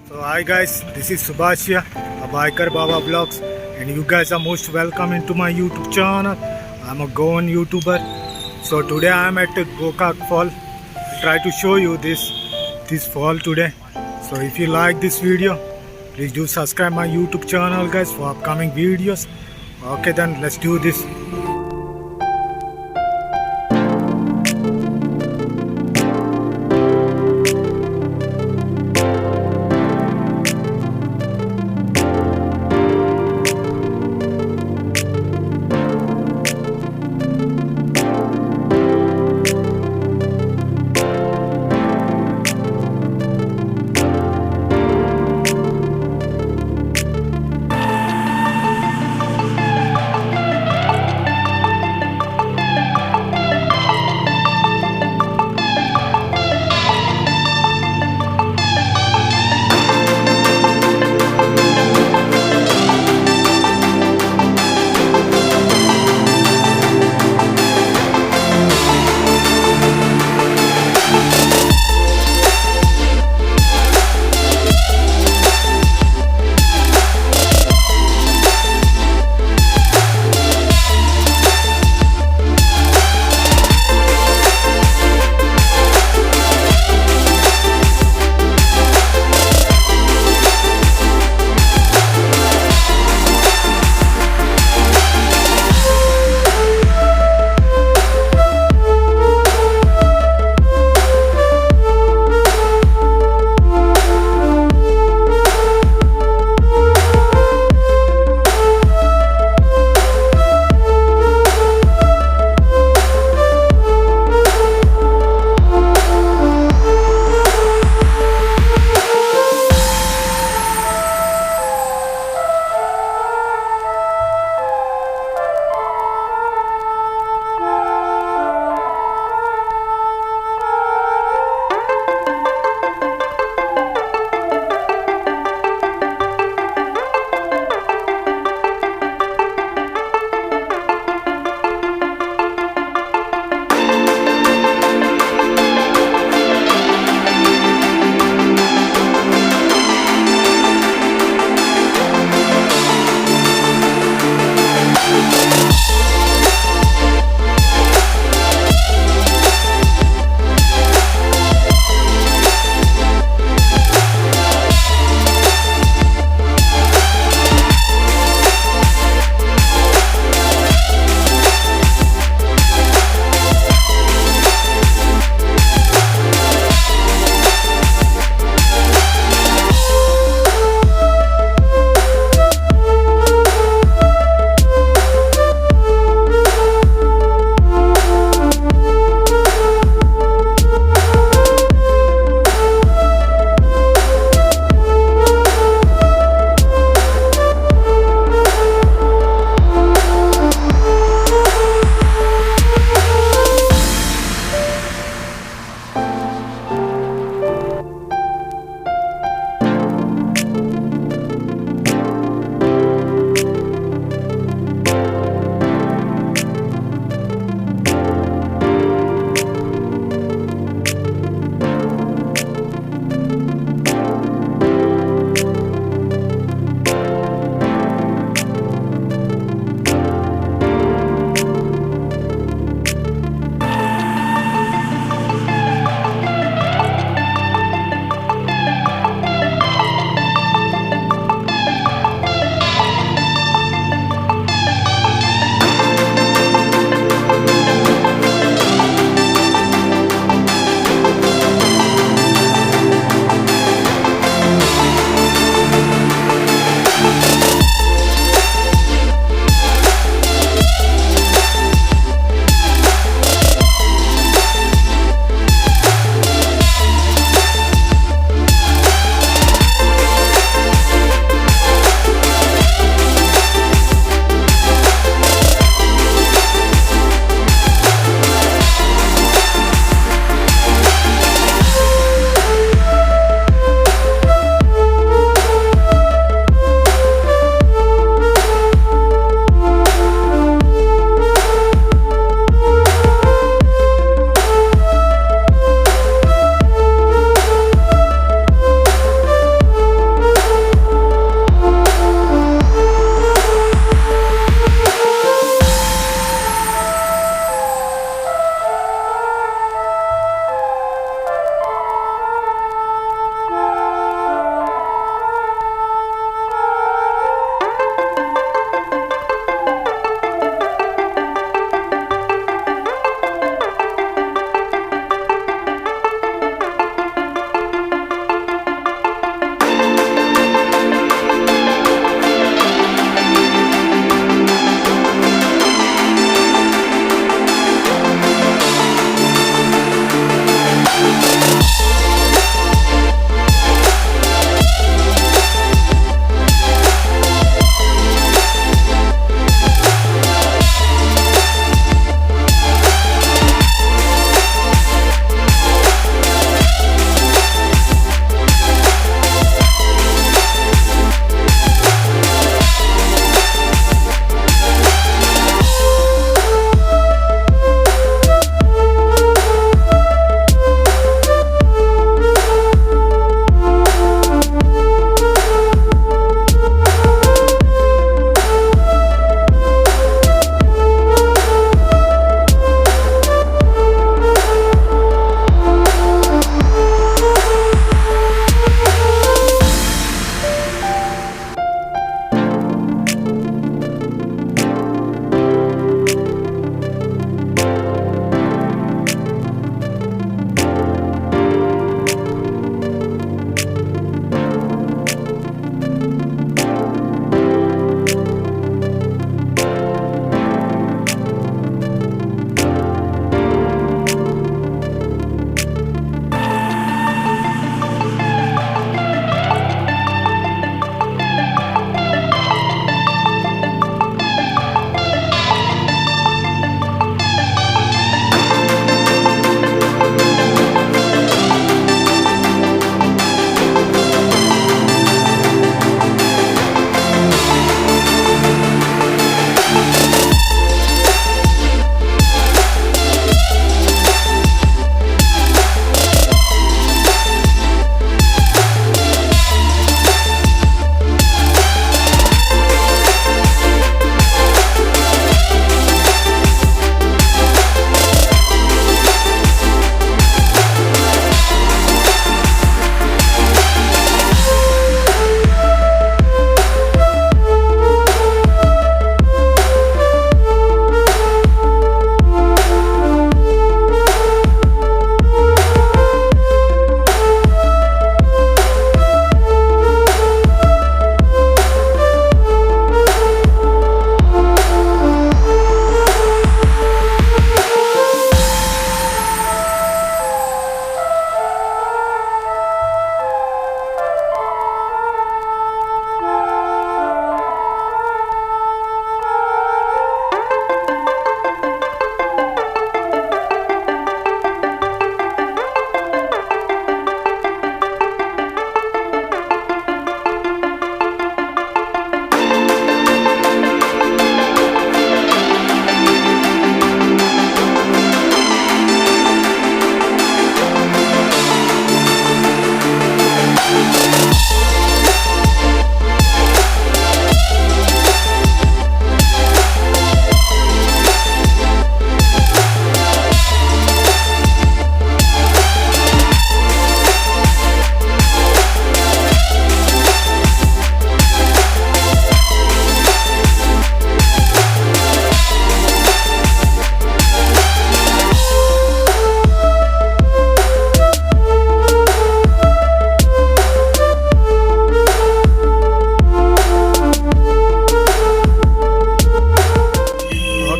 So hi guys, this is Subhashya, a biker Baba Vlogs, and you guys are most welcome into my YouTube channel. I'm a Goan YouTuber. So today I am at the Gokak fall. I try to show you this fall today. So if you like this video, please do subscribe my YouTube channel guys for upcoming videos. Okay then, let's do this.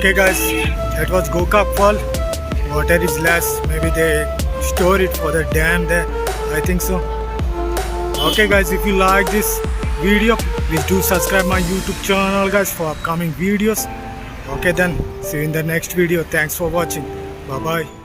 Okay guys, that was Gokak Fall. Water is less. Maybe they store it for the dam there. I think so. Okay guys, if you like this video, please do subscribe my YouTube channel guys for upcoming videos. Okay then, see you in the next video. Thanks for watching. Bye bye.